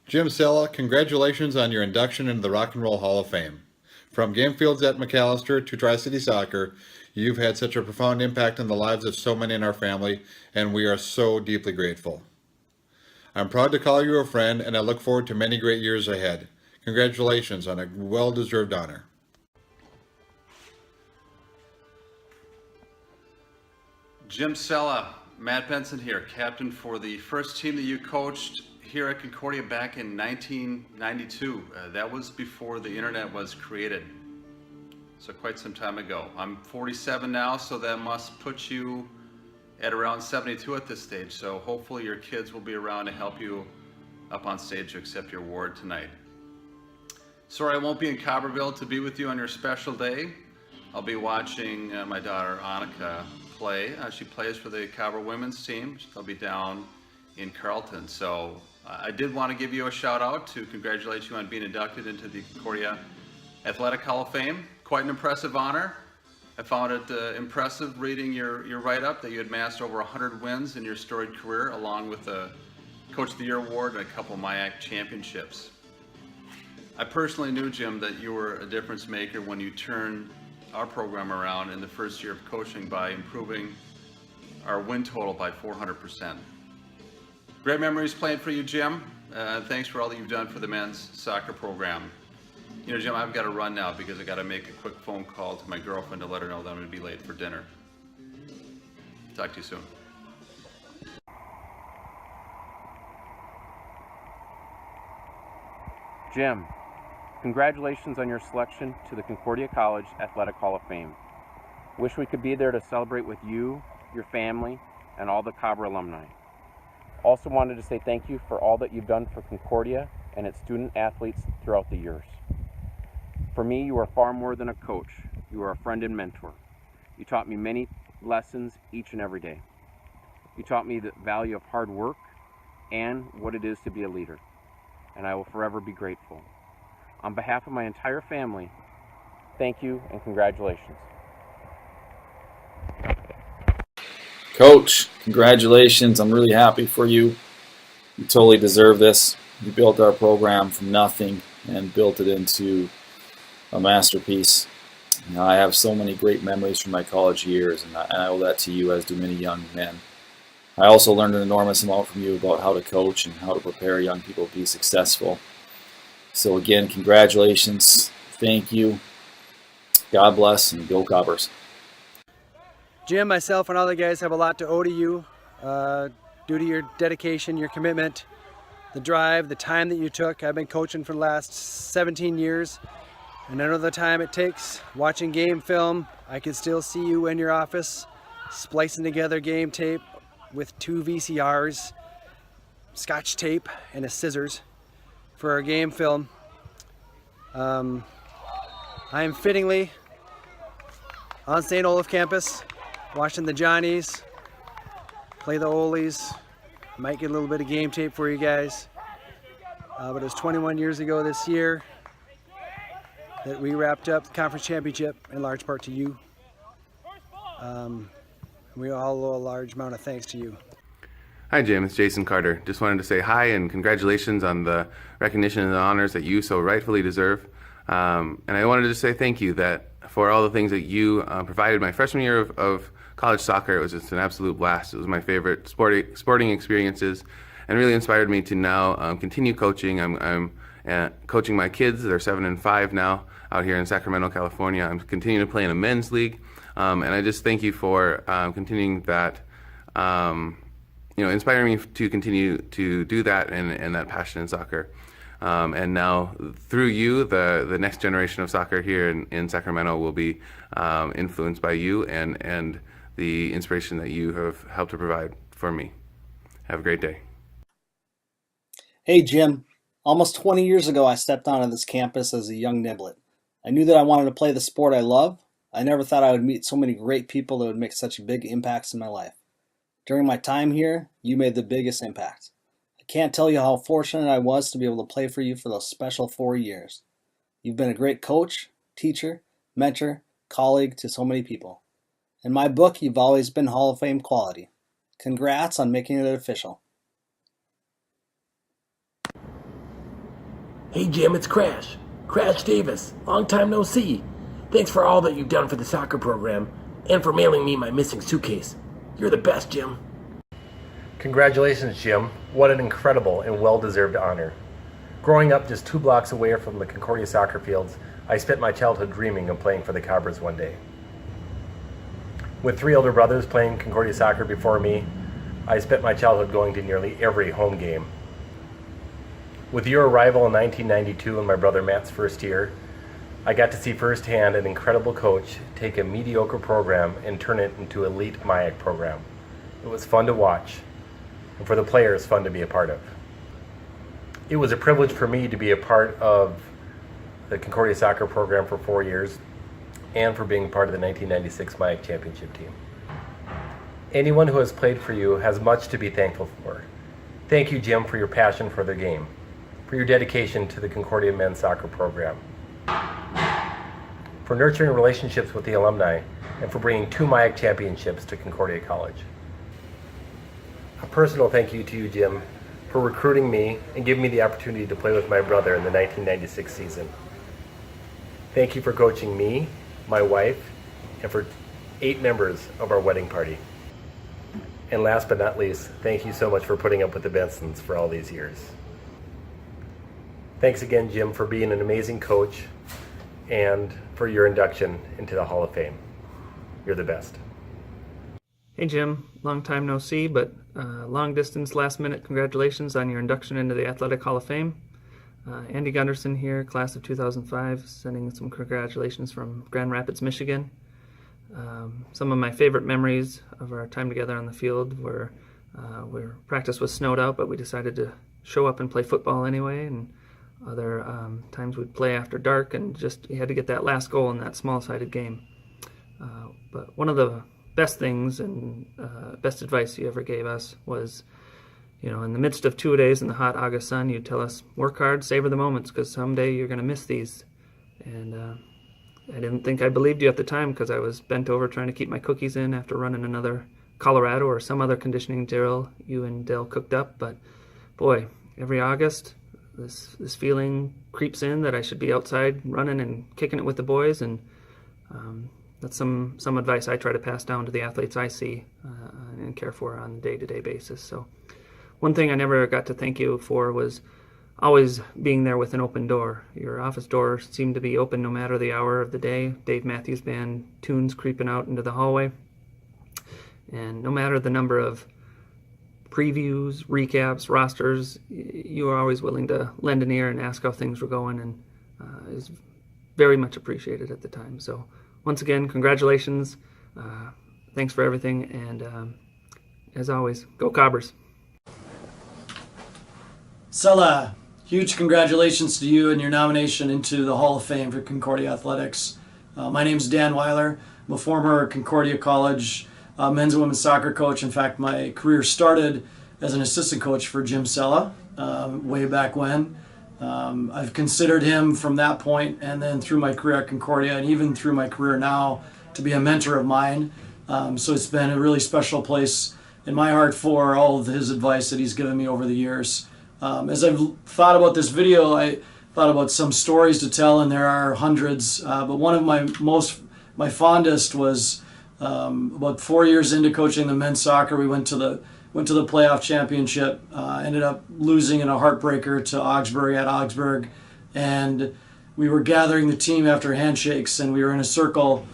Jim Cella, congratulations on your induction into the Rock and Roll Hall of Fame. From game fields at McAllister to Tri-City Soccer, you've had such a profound impact on the lives of so many in our family, and we are so deeply grateful. I'm proud to call you a friend, and I look forward to many great years ahead. Congratulations on a well-deserved honor. Jim Cella, Matt Benson here, captain for the first team that you coached here at Concordia back in 1992. That was before the internet was created, so quite some time ago. I'm 47 now, so that must put you at around 72 at this stage. So hopefully your kids will be around to help you up on stage to accept your award tonight. Sorry I won't be in Cobberville to be with you on your special day. I'll be watching my daughter Annika play. She plays for the Cobber women's team. She'll be down in Carlton. So I did want to give you a shout out to congratulate you on being inducted into the Concordia Athletic Hall of Fame. Quite an impressive honor. I found it impressive reading your write-up that you had amassed over 100 wins in your storied career, along with a Coach of the Year award and a couple MIAC championships. I personally knew, Jim, that you were a difference maker when you turned our program around in the first year of coaching by improving our win total by 400%. Great memories playing for you, Jim. Thanks for all that you've done for the men's soccer program. You know, Jim, I've got to run now because I got to make a quick phone call to my girlfriend to let her know that I'm going to be late for dinner. Talk to you soon. Jim, congratulations on your selection to the Concordia College Athletic Hall of Fame. Wish we could be there to celebrate with you, your family, and all the Cobber alumni. Also wanted to say thank you for all that you've done for Concordia and its student athletes throughout the years. For me, you are far more than a coach. You are a friend and mentor. You taught me many lessons each and every day. You taught me the value of hard work and what it is to be a leader, and I will forever be grateful. On behalf of my entire family, thank you and congratulations. Coach, congratulations. I'm really happy for you. You totally deserve this. You built our program from nothing and built it into a masterpiece. You know, I have so many great memories from my college years, and I owe that to you, as do many young men. I also learned an enormous amount from you about how to coach and how to prepare young people to be successful. So again, congratulations. Thank you. God bless, and go Cobbers. Jim, myself, and all the guys have a lot to owe to you due to your dedication, your commitment, the drive, the time that you took. I've been coaching for the last 17 years, and I know the time it takes. Watching game film, I can still see you in your office, splicing together game tape with 2 VCRs, scotch tape, and a scissors for our game film. I am fittingly on St. Olaf campus, watching the Johnnies play the Olies. Might get a little bit of game tape for you guys. But it was 21 years ago this year that we wrapped up the conference championship, in large part to you. We all owe a large amount of thanks to you. Hi Jim, it's Jason Carter. Just wanted to say hi and congratulations on the recognition and the honors that you so rightfully deserve. And I wanted to say thank you for all the things that you provided my freshman year of college soccer. It was just an absolute blast. It was my favorite sporting experiences and really inspired me to now continue coaching. I'm coaching my kids. They're 7 and 5 now out here in Sacramento, California. I'm continuing to play in a men's league. And I just thank you for continuing that, inspiring me to continue to do that and that passion in soccer. And now through you, the next generation of soccer here in Sacramento will be influenced by you and the inspiration that you have helped to provide for me. Have a great day. Hey, Jim. Almost 20 years ago, I stepped onto this campus as a young niblet. I knew that I wanted to play the sport I love. I never thought I would meet so many great people that would make such big impacts in my life. During my time here, you made the biggest impact. I can't tell you how fortunate I was to be able to play for you for those special 4 years. You've been a great coach, teacher, mentor, colleague to so many people. In my book, you've always been Hall of Fame quality. Congrats on making it official. Hey Jim, it's Crash. Crash Davis. Long time no see. Thanks for all that you've done for the soccer program and for mailing me my missing suitcase. You're the best, Jim. Congratulations, Jim. What an incredible and well-deserved honor. Growing up just 2 blocks away from the Concordia soccer fields, I spent my childhood dreaming of playing for the Cobras one day. With 3 older brothers playing Concordia soccer before me, I spent my childhood going to nearly every home game. With your arrival in 1992 and my brother Matt's first year, I got to see firsthand an incredible coach take a mediocre program and turn it into an elite MIAC program. It was fun to watch, and for the players, fun to be a part of. It was a privilege for me to be a part of the Concordia soccer program for 4 years and for being part of the 1996 MIAC championship team. Anyone who has played for you has much to be thankful for. Thank you, Jim, for your passion for the game, for your dedication to the Concordia men's soccer program, for nurturing relationships with the alumni, and for bringing 2 MIAC championships to Concordia College. A personal thank you to you, Jim, for recruiting me and giving me the opportunity to play with my brother in the 1996 season. Thank you for coaching me, my wife, and for 8 members of our wedding party. And last but not least, thank you so much for putting up with the Bensons for all these years. Thanks again, Jim, for being an amazing coach and for your induction into the Hall of Fame. You're the best. Hey Jim, long time no see, but long distance, last minute congratulations on your induction into the Athletic Hall of Fame. Andy Gunderson here, class of 2005, sending some congratulations from Grand Rapids, Michigan. Some of my favorite memories of our time together on the field were where practice was snowed out, but we decided to show up and play football anyway, and other times we'd play after dark and just you had to get that last goal in that small-sided game. But one of the best things and best advice you ever gave us was, you know, in the midst of 2 days in the hot August sun, you'd tell us, work hard, savor the moments, because someday you're going to miss these. And I didn't think I believed you at the time because I was bent over trying to keep my cookies in after running another Colorado or some other conditioning drill you and Dale cooked up. But boy, every August, this feeling creeps in that I should be outside running and kicking it with the boys, and that's some advice I try to pass down to the athletes I see and care for on a day-to-day basis. So one thing I never got to thank you for was always being there with an open door. Your office door seemed to be open no matter the hour of the day. Dave Matthews Band tunes creeping out into the hallway. And no matter the number of previews, recaps, rosters, you were always willing to lend an ear and ask how things were going, and it was very much appreciated at the time. So once again, congratulations. Thanks for everything, and as always, go Cobbers. Cella, huge congratulations to you and your nomination into the Hall of Fame for Concordia Athletics. My name's Dan Weiler. I'm a former Concordia College men's and women's soccer coach. In fact, my career started as an assistant coach for Jim Cella way back when. I've considered him from that point and then through my career at Concordia and even through my career now to be a mentor of mine. So it's been a really special place in my heart for all of his advice that he's given me over the years. As I've thought about this video, I thought about some stories to tell, and there are hundreds, but one of my fondest was about 4 years into coaching the men's soccer. We went to the playoff championship, ended up losing in a heartbreaker to Augsburg at Augsburg, and we were gathering the team after handshakes, and we were in a circle,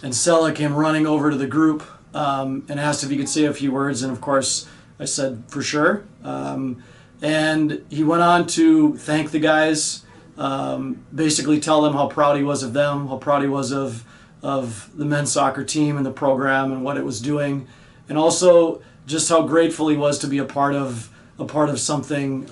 and Cella came running over to the group and asked if he could say a few words, and of course I said for sure. And he went on to thank the guys, basically tell them how proud he was of them, how proud he was of the men's soccer team and the program and what it was doing, and also just how grateful he was to be a part of something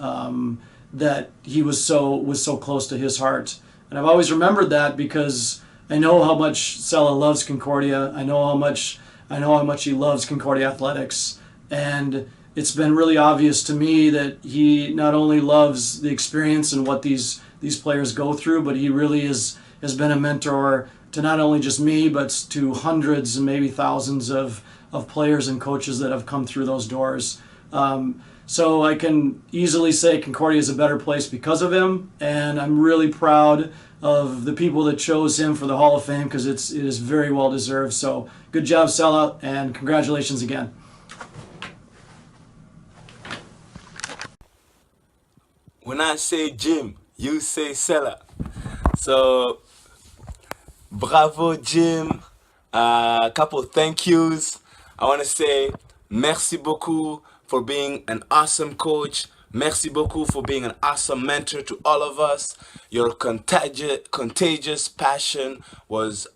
that he was so close to his heart. And I've always remembered that because I know how much Cella loves Concordia. I know how much he loves Concordia Athletics, and it's been really obvious to me that he not only loves the experience and what these players go through, but he really has been a mentor to not only just me, but to hundreds and maybe thousands of players and coaches that have come through those doors. So I can easily say Concordia is a better place because of him, and I'm really proud of the people that chose him for the Hall of Fame because it is very well deserved. So good job, Cella, and congratulations again. When I say Jim, you say Cella. So bravo, Jim. A couple thank yous. I want to say merci beaucoup for being an awesome coach. Merci beaucoup for being an awesome mentor to all of us. Your contagious passion was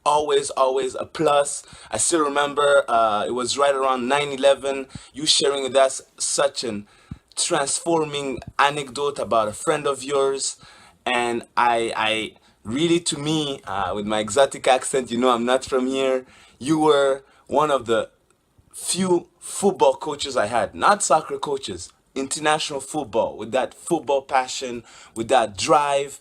always a plus. I still remember it was right around 9/11, you sharing with us such an transforming anecdote about a friend of yours. And I really, to me, with my exotic accent, you know I'm not from here, you were one of the few football coaches I had, not soccer coaches, international football, with that football passion, with that drive,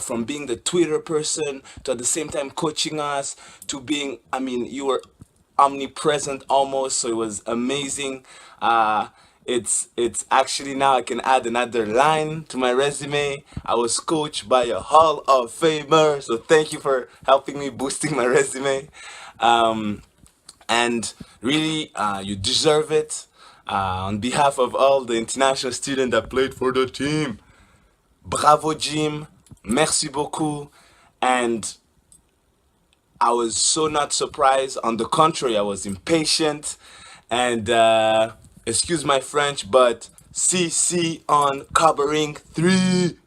from being the Twitter person to at the same time coaching us to being, I mean, you were omnipresent almost, so it was amazing. It's actually now I can add another line to my resume. I was coached by a Hall of Famer, so thank you for helping me boosting my resume. And really, you deserve it. On behalf of all the international students that played for the team, bravo, Jim. Merci beaucoup. And I was so not surprised. On the contrary, I was impatient. And excuse my French, but CC on covering 3.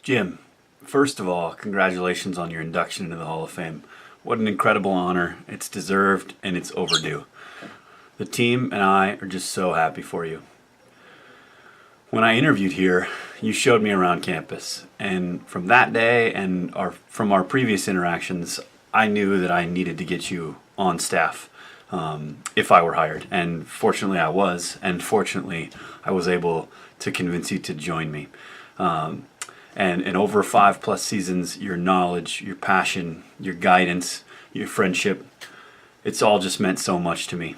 Jim, first of all, congratulations on your induction into the Hall of Fame. What an incredible honor. It's deserved and it's overdue. The team and I are just so happy for you. When I interviewed here, you showed me around campus, and from that day and from our previous interactions, I knew that I needed to get you on staff if I were hired. And fortunately I was, and fortunately I was able to convince you to join me. And in over 5+ seasons, your knowledge, your passion, your guidance, your friendship, it's all just meant so much to me.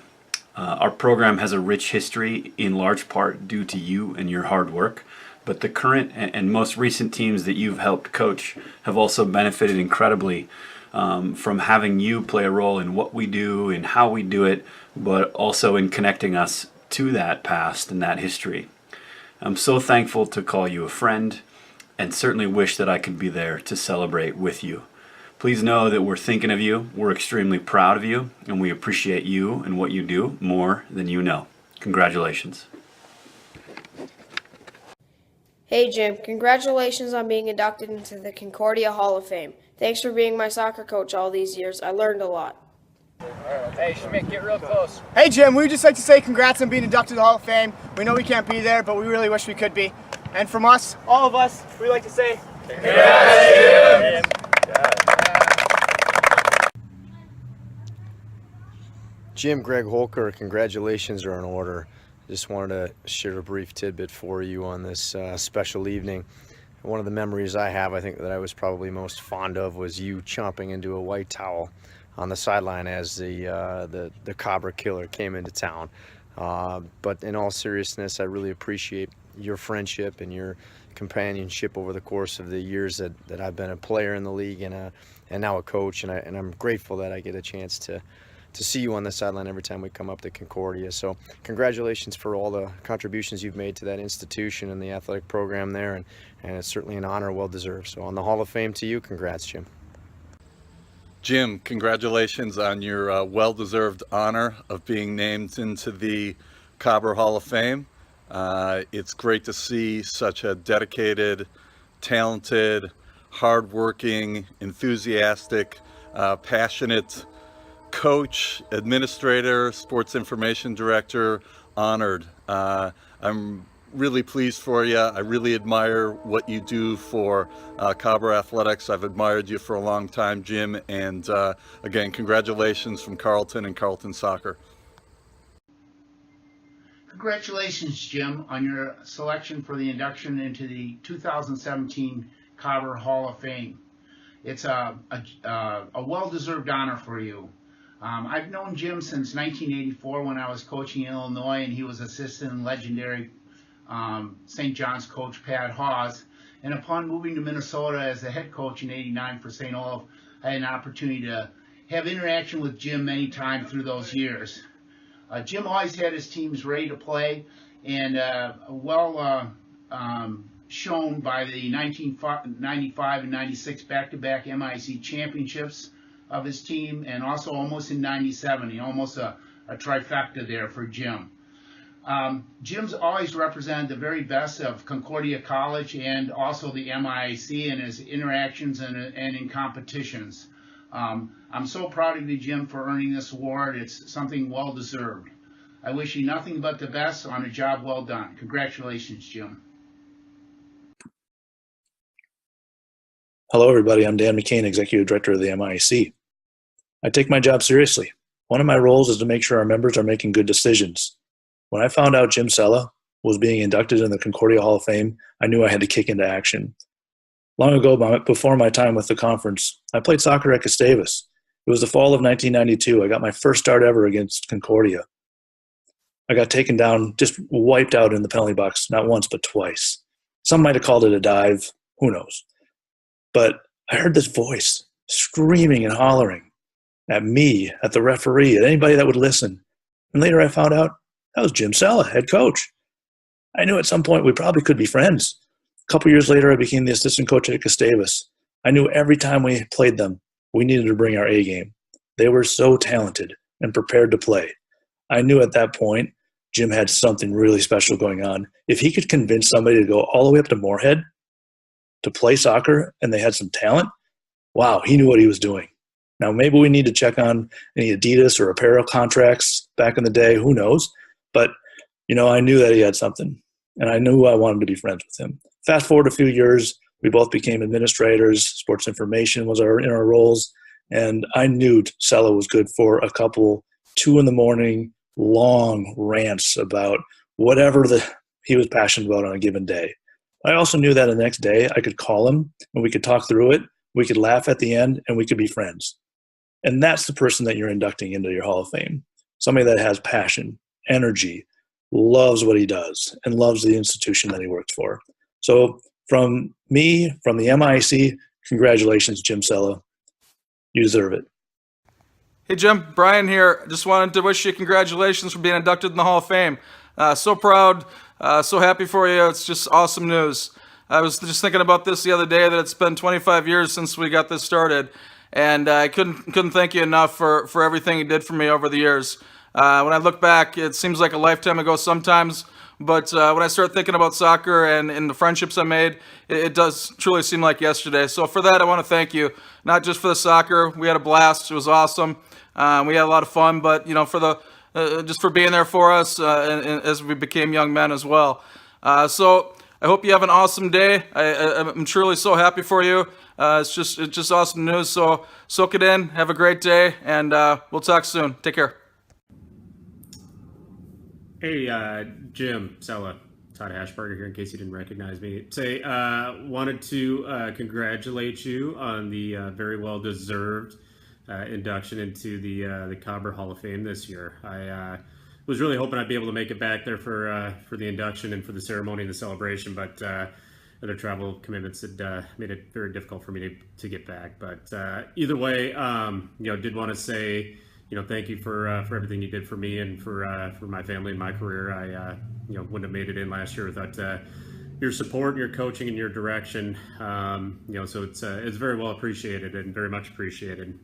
Our program has a rich history in large part due to you and your hard work, but the current and most recent teams that you've helped coach have also benefited incredibly from having you play a role in what we do and how we do it, but also in connecting us to that past and that history. I'm so thankful to call you a friend, and certainly wish that I could be there to celebrate with you. Please know that we're thinking of you, we're extremely proud of you, and we appreciate you and what you do more than you know. Congratulations. Hey Jim, congratulations on being inducted into the Concordia Hall of Fame. Thanks for being my soccer coach all these years. I learned a lot. Hey Schmidt, get real close. Hey Jim, we'd just like to say congrats on being inducted to the Hall of Fame. We know we can't be there, but we really wish we could be. And from us, all of us, we'd like to say congrats, Jim! Jim, Greg Holker, congratulations are in order. Just wanted to share a brief tidbit for you on this special evening. One of the memories I have, I think that I was probably most fond of, was you chomping into a white towel on the sideline as the Cobra Killer came into town. But in all seriousness, I really appreciate your friendship and your companionship over the course of the years that I've been a player in the league and now a coach, and I'm grateful that I get a chance to see you on the sideline every time we come up to Concordia. So congratulations for all the contributions you've made to that institution and the athletic program there, and it's certainly an honor well deserved. So on the Hall of Fame to you, congrats, Jim. Jim, congratulations on your well-deserved honor of being named into the Cobra Hall of Fame. It's great to see such a dedicated, talented, hardworking, enthusiastic, passionate coach, administrator, sports information director honored. I'm really pleased for you. I really admire what you do for Cobra Athletics. I've admired you for a long time, Jim, and again, congratulations from Carleton and Carleton Soccer. Congratulations, Jim, on your selection for the induction into the 2017 Cobra Hall of Fame. It's a well-deserved honor for you. I've known Jim since 1984 when I was coaching in Illinois, and he was assistant in legendary St. John's coach Pat Hawes. And upon moving to Minnesota as the head coach in '89 for St. Olaf, I had an opportunity to have interaction with Jim many times through those years. Jim always had his teams ready to play, and shown by the 1995 and 96 back-to-back MIC championships of his team, and also almost in '97, almost a trifecta there for Jim. Jim's always represented the very best of Concordia College and also the MIC in his interactions and in competitions. I'm so proud of you, Jim, for earning this award. It's something well deserved. I wish you nothing but the best on a job well done. Congratulations, Jim. Hello, everybody. I'm Dan McCain, Executive Director of the MIC. I take my job seriously. One of my roles is to make sure our members are making good decisions. When I found out Jim Cella was being inducted in the Concordia Hall of Fame, I knew I had to kick into action. Long ago, before my time with the conference, I played soccer at Gustavus. It was the fall of 1992. I got my first start ever against Concordia. I got taken down, just wiped out in the penalty box, not once, but twice. Some might have called it a dive. Who knows? But I heard this voice screaming and hollering at me, at the referee, at anybody that would listen. And later I found out that was Jim Cella, head coach. I knew at some point we probably could be friends. A couple years later, I became the assistant coach at Gustavus. I knew every time we played them, we needed to bring our A game. They were so talented and prepared to play. I knew at that point Jim had something really special going on. If he could convince somebody to go all the way up to Moorhead to play soccer and they had some talent, wow, he knew what he was doing. Now, maybe we need to check on any Adidas or apparel contracts back in the day. Who knows? But, I knew that he had something, and I knew I wanted to be friends with him. Fast forward a few years, we both became administrators. Sports information was in our roles, and I knew Cella was good for a couple 2 a.m. long rants about whatever he was passionate about on a given day. I also knew that the next day I could call him, and we could talk through it. We could laugh at the end, and we could be friends. And that's the person that you're inducting into your Hall of Fame. Somebody that has passion, energy, loves what he does, and loves the institution that he works for. So from me, from the MIC, congratulations, Jim Cella. You deserve it. Hey, Jim. Brian here. Just wanted to wish you congratulations for being inducted in the Hall of Fame. So proud, so happy for you. It's just awesome news. I was just thinking about this the other day, that it's been 25 years since we got this started. And I couldn't thank you enough for everything you did for me over the years. When I look back, it seems like a lifetime ago sometimes, but when I start thinking about soccer and the friendships I made, it does truly seem like yesterday. So for that, I want to thank you, not just for the soccer. We had a blast. It was awesome. We had a lot of fun, but for just for being there for us and as we became young men as well. So I hope you have an awesome day. I'm truly so happy for you. It's just awesome news. So soak it in. Have a great day, and we'll talk soon. Take care. Hey, Jim Cella, Todd Hashberger here, in case you didn't recognize me. Wanted to congratulate you on the very well-deserved induction into the Cobber Hall of Fame this year. I was really hoping I'd be able to make it back there for the induction and for the ceremony and the celebration, but other travel commitments had made it very difficult for me to get back. But either way, did want to say, thank you for everything you did for me and for my family and my career. I wouldn't have made it in last year without your support and your coaching and your direction. So it's very well appreciated and very much appreciated.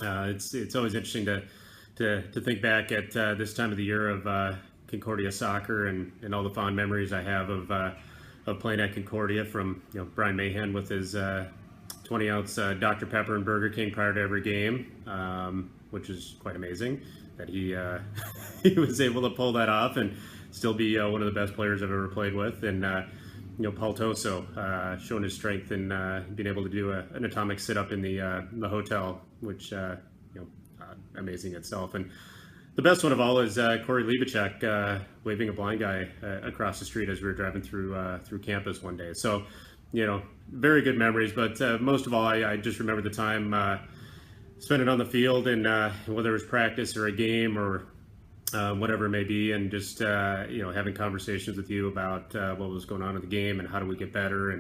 It's always interesting to think back at this time of the year of Concordia soccer and all the fond memories I have of playing at Concordia, from Brian Mahan with his 20-ounce Dr. Pepper and Burger King prior to every game, which is quite amazing that he was able to pull that off and still be one of the best players I've ever played with. And Paul Toso showing his strength in being able to do an atomic sit-up in the hotel, which amazing itself. And the best one of all is Corey Libachek waving a blind guy across the street as we were driving through campus one day. So, very good memories. But most of all, I just remember the time spend it on the field, and whether it's practice or a game or whatever it may be, and just having conversations with you about what was going on in the game and how do we get better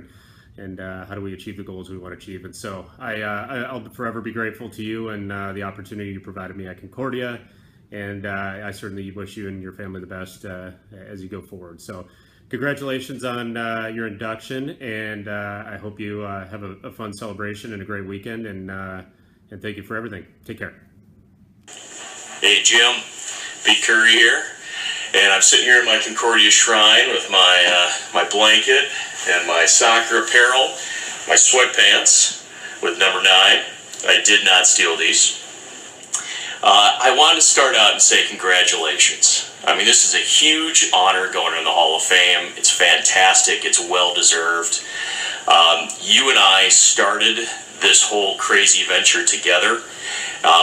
and how do we achieve the goals we want to achieve. And so I'll forever be grateful to you and the opportunity you provided me at Concordia, and I certainly wish you and your family the best as you go forward. So congratulations on your induction, and I hope you have a fun celebration and a great weekend, and thank you for everything. Take care. Hey Jim, Pete Curry here, and I'm sitting here in my Concordia shrine with my blanket and my soccer apparel, my sweatpants with number 9. I did not steal these. I wanted to start out and say congratulations. I mean, this is a huge honor going in the Hall of Fame. It's fantastic. It's well-deserved. You and I started this whole crazy venture together.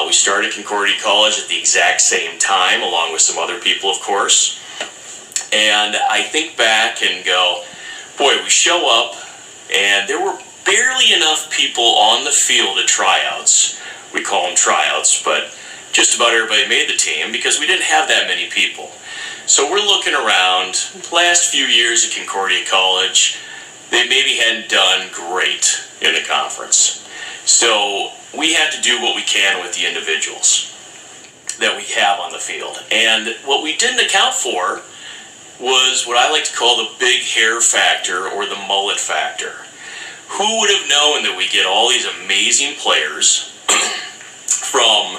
We started Concordia College at the exact same time, along with some other people, of course. And I think back and go, boy, we show up, and there were barely enough people on the field at tryouts. We call them tryouts, but just about everybody made the team because we didn't have that many people. So we're looking around. The last few years at Concordia College, they maybe hadn't done great in the conference. So we have to do what we can with the individuals that we have on the field. And what we didn't account for was what I like to call the big hair factor, or the mullet factor. Who would have known that we get all these amazing players from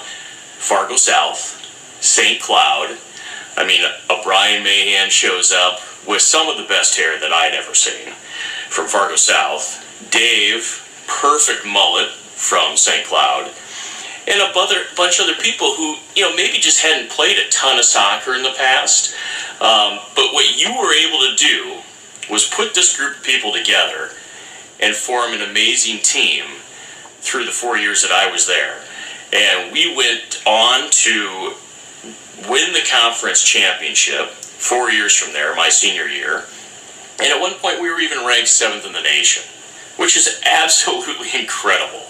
Fargo South, St. Cloud? I mean, a Brian Mahan shows up with some of the best hair that I'd ever seen from Fargo South. Dave, perfect mullet from St. Cloud. And a bunch of other people who, maybe just hadn't played a ton of soccer in the past. But what you were able to do was put this group of people together and form an amazing team through the 4 years that I was there. And we went on to win the conference championship 4 years from there, my senior year. And at one point we were even ranked 7th in the nation, which is absolutely incredible.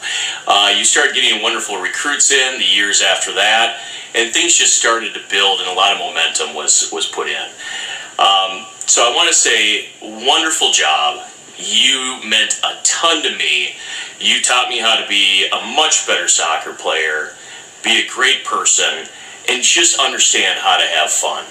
You started getting wonderful recruits in the years after that, and things just started to build, and a lot of momentum was put in. So I want to say, wonderful job. You meant a ton to me. You taught me how to be a much better soccer player, be a great person, and just understand how to have fun.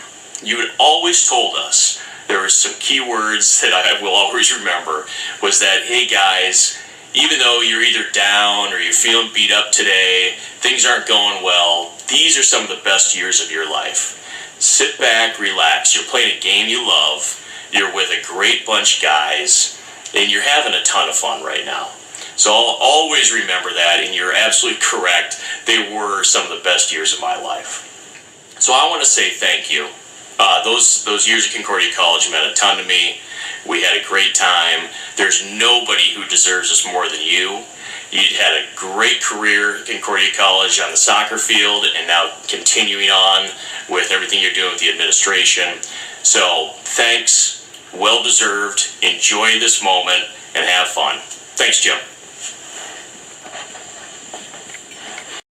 You had always told us, there were some key words that I will always remember, was that, hey guys, even though you're either down or you're feeling beat up today, things aren't going well, these are some of the best years of your life. Sit back, relax. You're playing a game you love, you're with a great bunch of guys, and you're having a ton of fun right now. So I'll always remember that, and you're absolutely correct. They were some of the best years of my life. So I want to say thank you. Those years at Concordia College meant a ton to me. We had a great time. There's nobody who deserves this more than you. You had a great career at Concordia College on the soccer field, and now continuing on with everything you're doing with the administration. So thanks, well deserved. Enjoy this moment and have fun. Thanks, Jim.